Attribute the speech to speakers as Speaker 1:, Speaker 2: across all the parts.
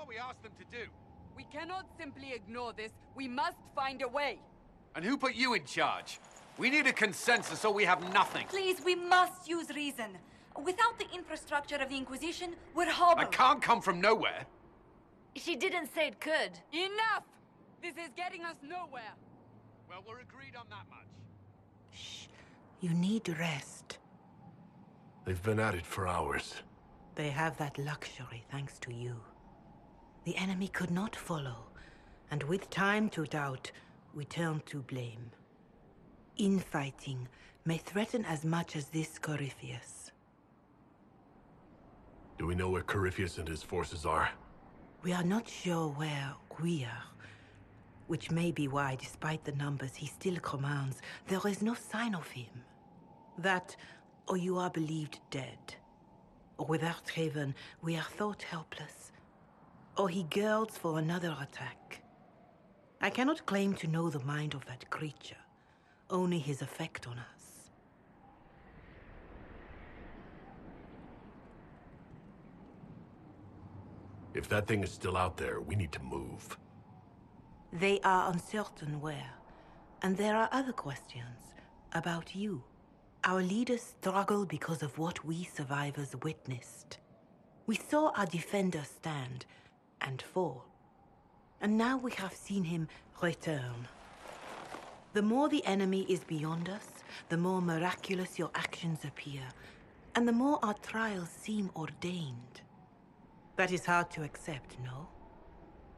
Speaker 1: what we asked them to do.
Speaker 2: We cannot simply ignore this. We must find a way.
Speaker 1: And who put you in charge? We need a consensus or we have nothing.
Speaker 3: Please, we must use reason. Without the infrastructure of the Inquisition, we're hobbled.
Speaker 1: I can't come from nowhere.
Speaker 4: She didn't say it could.
Speaker 2: Enough! This is getting us nowhere.
Speaker 1: Well, we're agreed on that much.
Speaker 5: Shh. You need rest.
Speaker 6: They've been at it for hours.
Speaker 5: They have that luxury thanks to you. The enemy could not follow, and with time to doubt, we turn to blame. Infighting may threaten as much as this Corypheus.
Speaker 6: Do we know where Corypheus and his forces are?
Speaker 5: We are not sure where we are, which may be why, despite the numbers he still commands, there is no sign of him. That, or you are believed dead. Or without Haven, we are thought helpless. Or he girds for another attack. I cannot claim to know the mind of that creature, only his effect on us.
Speaker 6: If that thing is still out there, we need to move.
Speaker 5: They are uncertain where. And there are other questions about you. Our leaders struggle because of what we survivors witnessed. We saw our defender stand and fall. And now we have seen him return. The more the enemy is beyond us, the more miraculous your actions appear, and the more our trials seem ordained. That is hard to accept, no?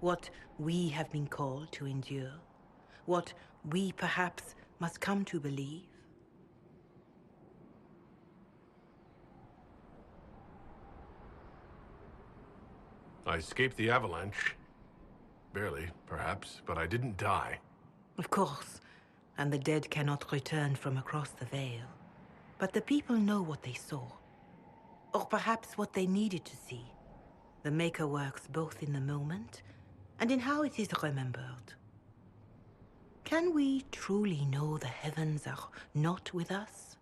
Speaker 5: What we have been called to endure, what we perhaps must come to believe.
Speaker 6: I escaped the avalanche. Barely, perhaps, but I didn't die.
Speaker 5: Of course, and the dead cannot return from across the veil. But the people know what they saw. Or perhaps what they needed to see. The Maker works both in the moment and in how it is remembered. Can we truly know the heavens are not with us?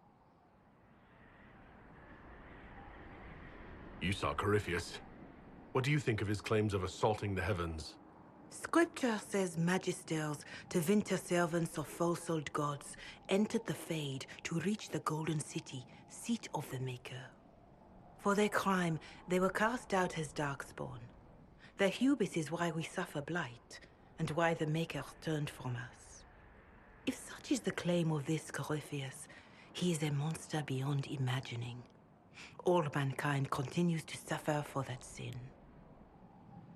Speaker 6: You saw Corypheus. What do you think of his claims of assaulting the heavens?
Speaker 5: Scripture says magisters, winter servants of false-souled gods, entered the Fade to reach the Golden City, seat of the Maker. For their crime, they were cast out as darkspawn. Their hubris is why we suffer blight, and why the Maker turned from us. If such is the claim of this Corypheus, he is a monster beyond imagining. All mankind continues to suffer for that sin.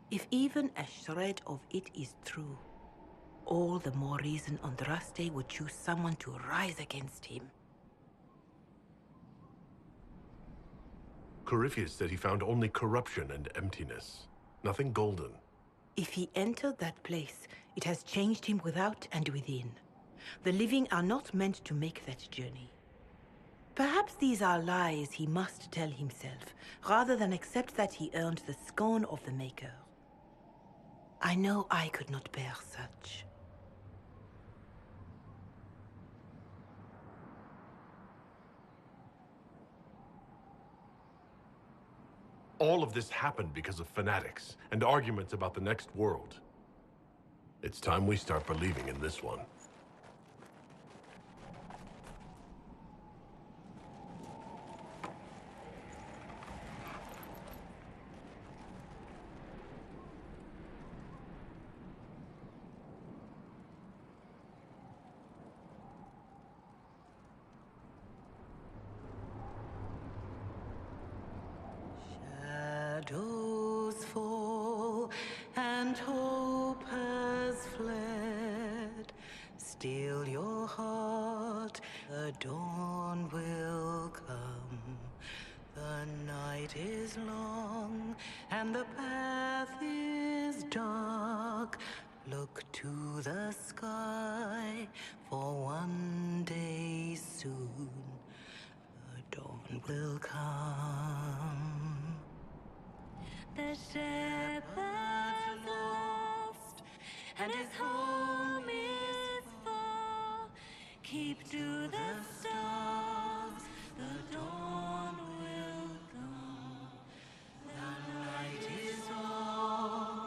Speaker 5: If even a shred of it is true, all the more reason Andraste would choose someone to rise against him.
Speaker 6: Corypheus said he found only corruption and emptiness. Nothing golden.
Speaker 5: If he entered that place, it has changed him without and within. The living are not meant to make that journey. Perhaps these are lies he must tell himself, rather than accept that he earned the scorn of the Maker. I know I could not bear such.
Speaker 6: All of this happened because of fanatics and arguments about the next world. It's time we start believing in this one.
Speaker 5: Shadows fall and hope has fled. Still your heart, the dawn will come. The night is long and the path is dark. Look to the sky, for one day soon the dawn will come.
Speaker 3: The shepherd's lost, and his home is far. Keep to the stars, the dawn will come. The night is long,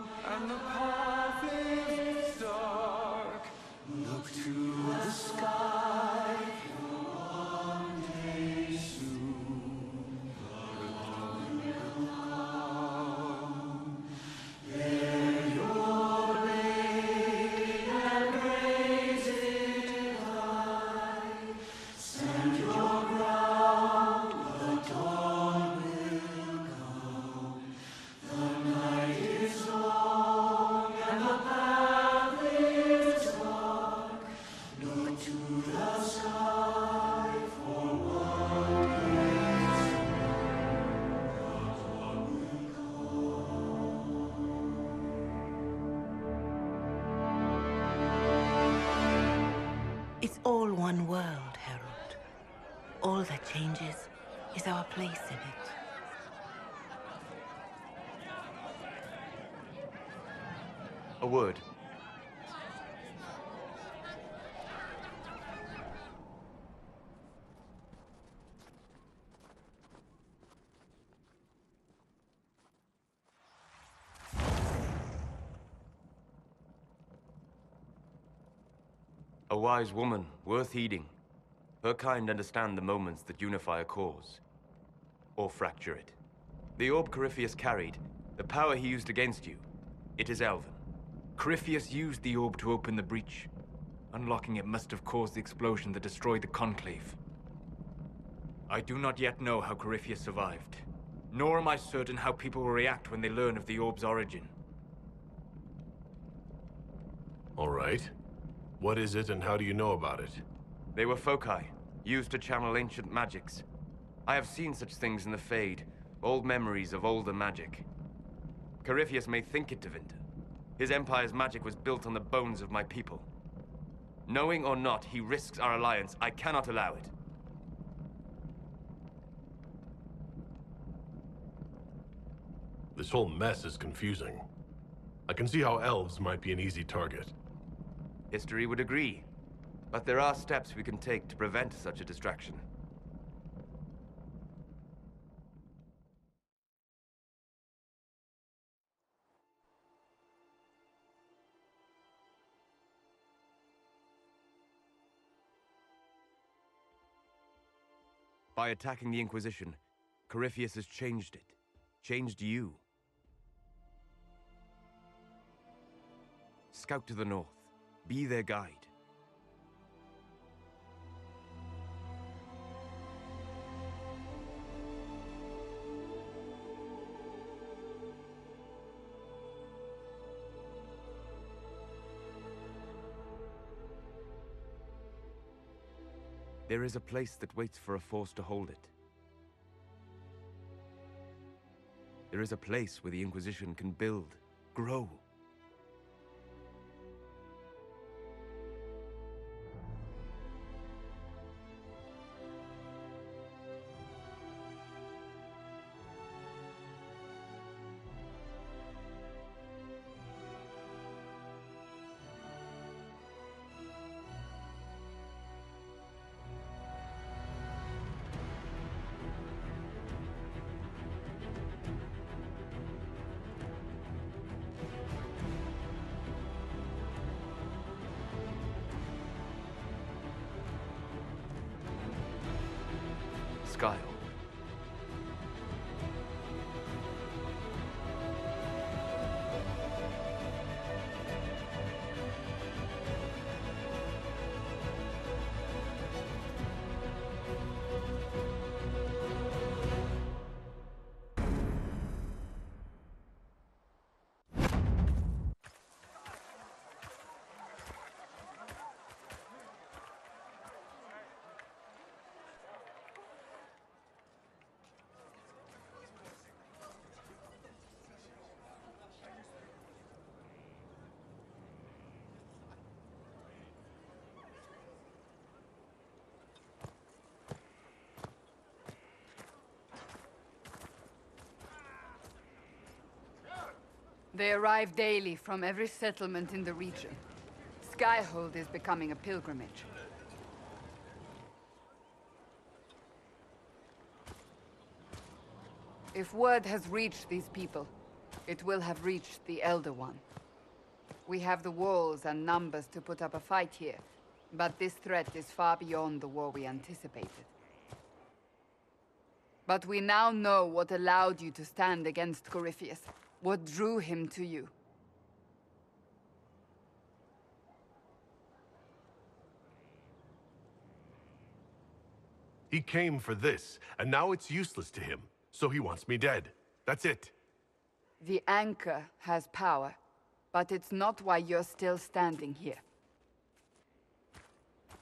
Speaker 5: All that changes is our place in it.
Speaker 7: A word. A wise woman, worth heeding. Her kind understand the moments that unify a cause. Or fracture it. The orb Corypheus carried, the power he used against you, it is Elven.
Speaker 8: Corypheus used the orb to open the breach. Unlocking it must have caused the explosion that destroyed the Conclave. I do not yet know how Corypheus survived, nor am I certain how people will react when they learn of the orb's origin.
Speaker 6: All right. What is it and how do you know about it?
Speaker 7: They were foci, used to channel ancient magics. I have seen such things in the Fade, old memories of older magic. Corypheus may think it Tevinter. His empire's magic was built on the bones of my people. Knowing or not, he risks our alliance. I cannot allow it.
Speaker 6: This whole mess is confusing. I can see how elves might be an easy target.
Speaker 7: History would agree. But there are steps we can take to prevent such a distraction. By attacking the Inquisition, Corypheus has changed it. Changed you. Scout to the north. Be their guide. There is a place that waits for a force to hold it. There is a place where the Inquisition can build, grow. Skyhold.
Speaker 2: They arrive daily from every settlement in the region. Skyhold is becoming a pilgrimage. If word has reached these people, it will have reached the Elder One. We have the walls and numbers to put up a fight here, but this threat is far beyond the war we anticipated. But we now know what allowed you to stand against Corypheus. What drew him to you?
Speaker 6: He came for this, and now it's useless to him. So he wants me dead. That's it.
Speaker 2: The anchor has power, but it's not why you're still standing here.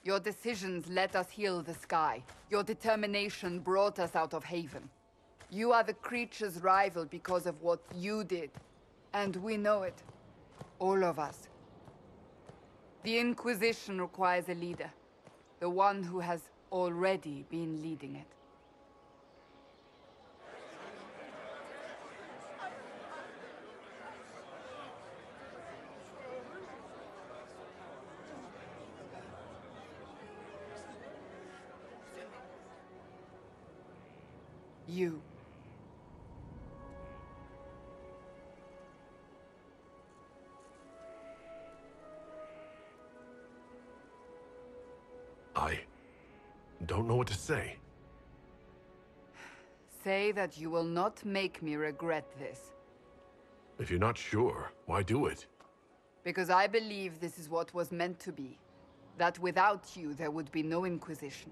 Speaker 2: Your decisions let us heal the sky. Your determination brought us out of Haven. You are the creature's rival because of what you did. And we know it. All of us. The Inquisition requires a leader. The one who has already been leading it. You.
Speaker 6: I don't know what to say.
Speaker 2: Say that you will not make me regret this.
Speaker 6: If you're not sure, why do it?
Speaker 2: Because I believe this is what was meant to be. That without you, there would be no Inquisition.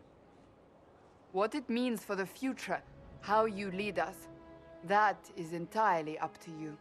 Speaker 2: What it means for the future, how you lead us, that is entirely up to you.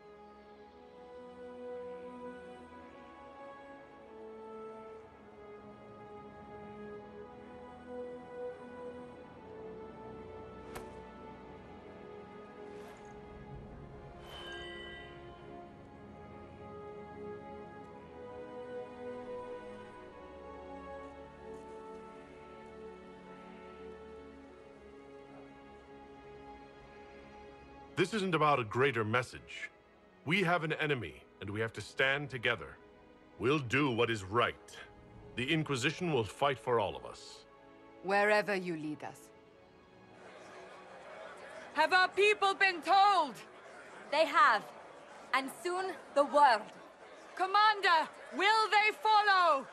Speaker 6: This isn't about a greater message. We have an enemy, and we have to stand together. We'll do what is right. The Inquisition will fight for all of us.
Speaker 2: Wherever you lead us. Have our people been told?
Speaker 3: They have. And soon, the world.
Speaker 2: Commander, will they follow?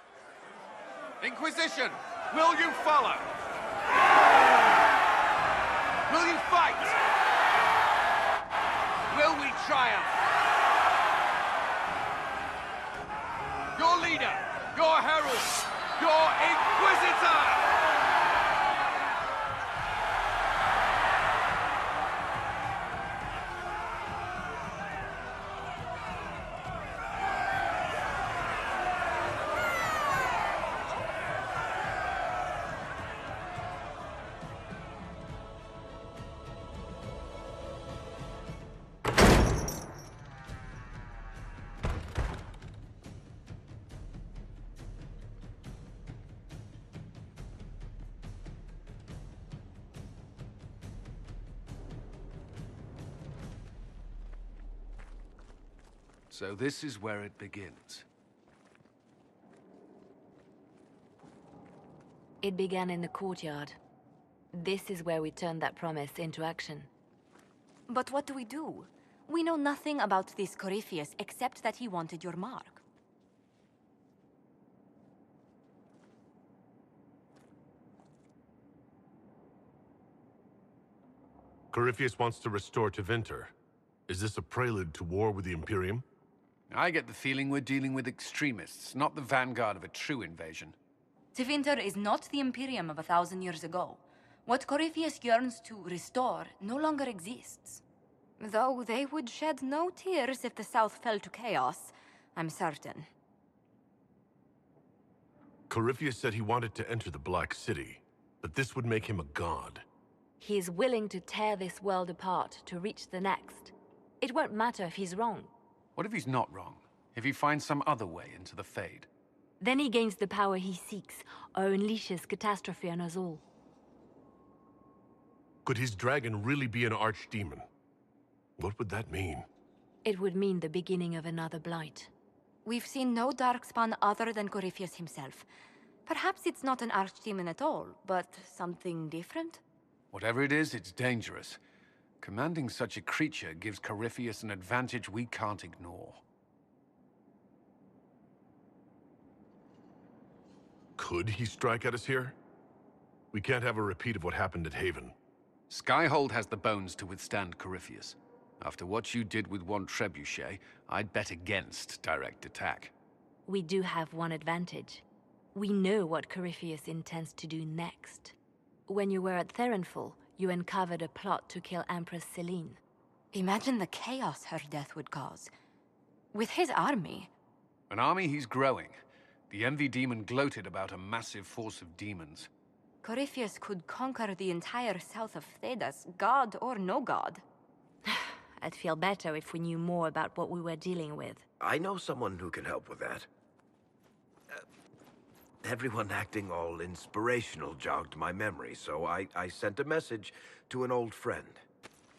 Speaker 1: Inquisition, will you follow? Will you fight? Will we triumph? Your leader, your herald, your Inquisitor! So this is where it begins.
Speaker 4: It began in the courtyard. This is where we turned that promise into action.
Speaker 3: But what do? We know nothing about this Corypheus except that he wanted your mark.
Speaker 6: Corypheus wants to restore Tevinter. Is this a prelude to war with the Imperium?
Speaker 1: I get the feeling we're dealing with extremists, not the vanguard of a true invasion.
Speaker 3: Tevinter is not the Imperium of 1,000 years ago. What Corypheus yearns to restore no longer exists. Though they would shed no tears if the South fell to chaos, I'm certain.
Speaker 6: Corypheus said he wanted to enter the Black City, but this would make him a god.
Speaker 4: He is willing to tear this world apart to reach the next. It won't matter if he's wrong.
Speaker 1: What if he's not wrong? If he finds some other way into the Fade?
Speaker 4: Then he gains the power he seeks, or unleashes catastrophe on us all.
Speaker 6: Could his dragon really be an archdemon? What would that mean?
Speaker 4: It would mean the beginning of another blight.
Speaker 3: We've seen no darkspawn other than Corypheus himself. Perhaps it's not an archdemon at all, but something different?
Speaker 1: Whatever it is, it's dangerous. Commanding such a creature gives Corypheus an advantage we can't ignore.
Speaker 6: Could he strike at us here? We can't have a repeat of what happened at Haven.
Speaker 1: Skyhold has the bones to withstand Corypheus. After what you did with one trebuchet, I'd bet against direct attack.
Speaker 4: We do have one advantage. We know what Corypheus intends to do next. When you were at Therenfall, you uncovered a plot to kill Empress Selene.
Speaker 3: Imagine the chaos her death would cause. With his army.
Speaker 1: An army he's growing. The Envy Demon gloated about a massive force of demons.
Speaker 3: Corypheus could conquer the entire south of Thedas, god or no god.
Speaker 4: I'd feel better if we knew more about what we were dealing with.
Speaker 9: I know someone who can help with that. Everyone acting all inspirational jogged my memory, so I sent a message to an old friend.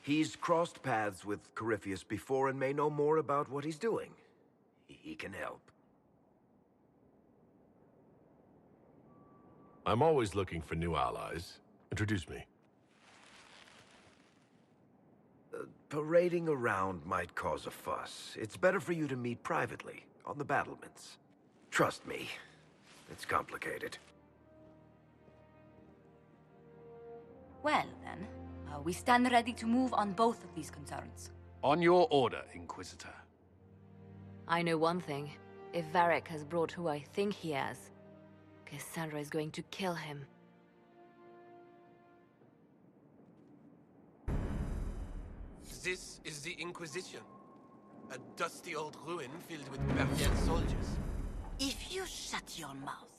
Speaker 9: He's crossed paths with Corypheus before and may know more about what he's doing. He can help.
Speaker 6: I'm always looking for new allies. Introduce me.
Speaker 9: Parading around might cause a fuss. It's better for you to meet privately, on the battlements. Trust me, it's complicated.
Speaker 3: Well, then, we stand ready to move on both of these concerns.
Speaker 1: On your order, Inquisitor.
Speaker 4: I know one thing. If Varric has brought who I think he has, Cassandra is going to kill him.
Speaker 10: This is the Inquisition. A dusty old ruin filled with barbarian soldiers.
Speaker 11: If you shut your mouth,